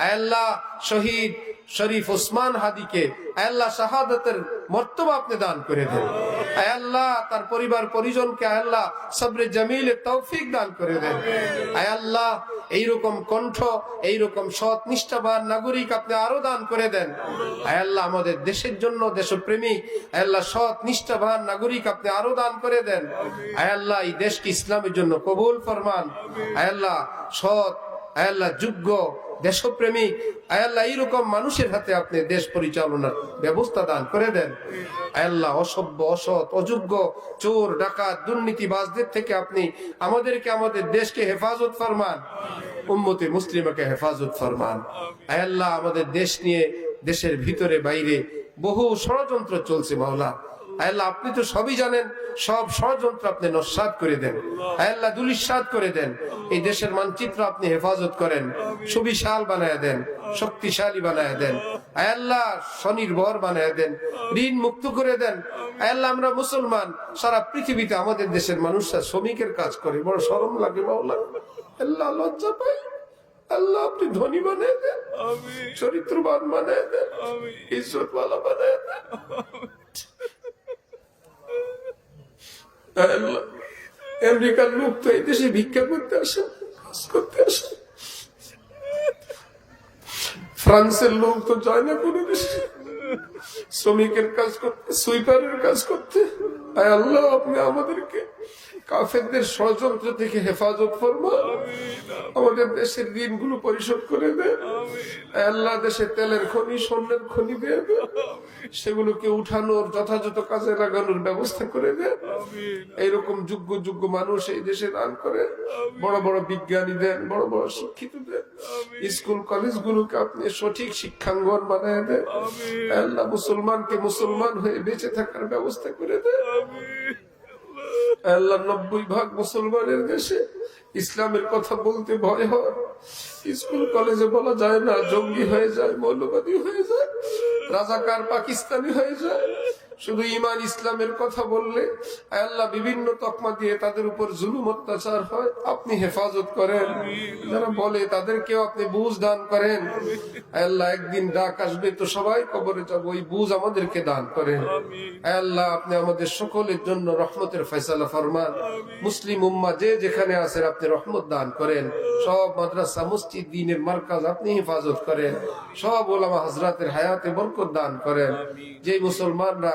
আয় আল্লাহ শহীদ শরীফ ওসমান হাদিকে আয় আল্লাহ শাহাদাতের মর্তবা আপনি দান করে দেন। আয় আল্লাহ তার পরিবার পরিজনকে আয় আল্লাহ সবরে জামিলের তৌফিক দান করে দেন। আয় আল্লাহ এইরকম কণ্ঠ, এইরকম সৎ নিষ্ঠাবান নাগরিক আপনি আরো দান করে দেন। আয় আল্লাহ আমাদের দেশের জন্য দেশপ্রেমিক আয় আল্লাহ সৎ নিষ্ঠাবান নাগরিক আপনি আরো দান করে দেন। আয় আল্লাহ এই দেশকে ইসলামের জন্য কবুল ফরমান। আয় আল্লাহ সৎ আয় আল্লাহ যোগ্য দেশপ্রেমিক আয় আল্লাহ এইরকম মানুষের হাতে আপনি দেশ পরিচালনার ব্যবস্থা দান করে দেন। আয় আল্লাহ অসভ্য অসৎ অযোগ্য চোর ডাকাত দুর্নীতিবাজদের থেকে আপনি আমাদেরকে আমাদের দেশকে হেফাজত ফরমান, উম্মতে মুসলিমাকে হেফাজত ফরমান। আয় আল্লাহ আমাদের দেশ নিয়ে দেশের ভিতরে বাইরে বহু ষড়যন্ত্র চলছে মাওলা। আয় আল্লাহ আপনি তো সবই জানেন, সব ষড়যন্ত্র আপনি নস্যাৎ করে দেন। আয় আল্লাহ দুলিশ্বাত করে দেন। এই দেশের মানচিত্র আপনি হেফাজত করেন, সুবিশাল বানায় দেন, শক্তিশালী বানায় দেন। আয় আল্লাহ স্বনির্ভর বানায় দেন, ঋণ মুক্ত করে দেন। আয় আল্লাহ আমরা মুসলমান, সারা পৃথিবীতে আমাদের দেশের মানুষরা শ্রমিকের কাজ করে, বড় শরম লাগে মাওলা। আল্লাহ লজ্জা পাই। আল্লাহ আপনি ধনী বানায় দেন, চরিত্রবান বানায় দেন, ইজ্জতওয়ালা বানায় দেন। আমেরিকার লোক তো এই দেশে ভিক্ষা করতে আসে, কাজ করতে আসে। ফ্রান্সের লোক তো যায় না কোনো দেশে শ্রমিকের কাজ করতে, সুইপারের কাজ করতে। আয় আল্লাহ আপনি আমাদেরকে কাফেরদের ষড়যন্ত্র থেকে হেফাজত ফরমান, আমাদের দেশের ঋণগুলো পরিশোধ করে দেন। আল্লাহ দেশে তেলের খনি স্বর্ণের খনি দিয়ে দেন, সেগুলোকে উঠানোর যথাযথ কাজে লাগানোর ব্যবস্থা করে দেন। এইরকম যোগ্য যোগ্য মানুষ এই দেশে দান করে, বড় বড় বিজ্ঞানী দেন, বড় বড় শিক্ষিত দেন। স্কুল কলেজগুলোকে আপনি সঠিক শিক্ষাঙ্গন বানায় দেন। আল্লাহ মুসলমানকে মুসলমান হয়ে বেঁচে থাকার ব্যবস্থা করে দেন। আল্লাহ 90% মুসলমানের দেশে ইসলামের কথা বলতে ভয় হয়, স্কুল কলেজে বলা যায় না, জঙ্গি হয়ে যায়, মৌলবাদী হয়ে যায়, রাজাকার পাকিস্তানি হয়ে যায়। শুধু ঈমান ইসলামের কথা বললে আল্লাহ বিভিন্ন তকমা দিয়ে তাদের উপর জুলুম অত্যাচার হয়। আপনি হেফাজত করেন, যারা বলে তাদেরকেও আপনি বুঝ দান করেন। আল্লাহ একদিন ডাক আসবে তো সবাই কবরে যাব, ওই বুঝ আমাদেরকে দান করেন। আল্লাহ আপনি আমাদের সকলের জন্য রহমতের ফয়সালা ফরমান। মুসলিম উম্মাহ যে যেখানে আছেন আপনি রহমত দান করেন। সব মাদ্রাসা মসজিদ দ্বীনের মারকাজ আপনি হেফাজত করেন। সব ওলামা হযরতের হায়াতে বরকত দান করেন। যে মুসলমানরা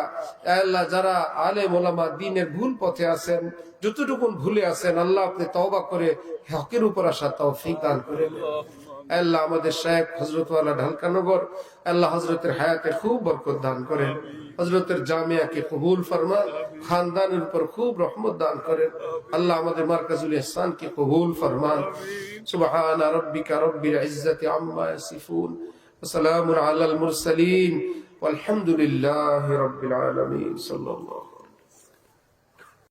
আল্লাহ যারা আলেম ওলামা দ্বীনের ভুল পথে আছেন, যতটুকু ভুলে আছেন আল্লাহ আপনি তওবা করে হকের উপর আসা তৌফিক দান করেন। আল্লাহ আমাদের শায়েখ হযরত ওয়ালা ঢালকানগর আল্লাহ হযরতের হায়াতে খুব বরকত দান করেন। হযরতের জামিয়াকে কবুল ফরমান, খানদানের উপর খুব রহমত দান করেন। আল্লাহ আমাদের মারকাজুল ইহসানকে কবুল ফরমান। সুবহানা রাব্বিকা রাব্বিল ইজ্জাতি আম্মা ইয়াসিফুন ওয়া সালামুন আলাল মুরসালিন والحمد لله رب العالمين صلى الله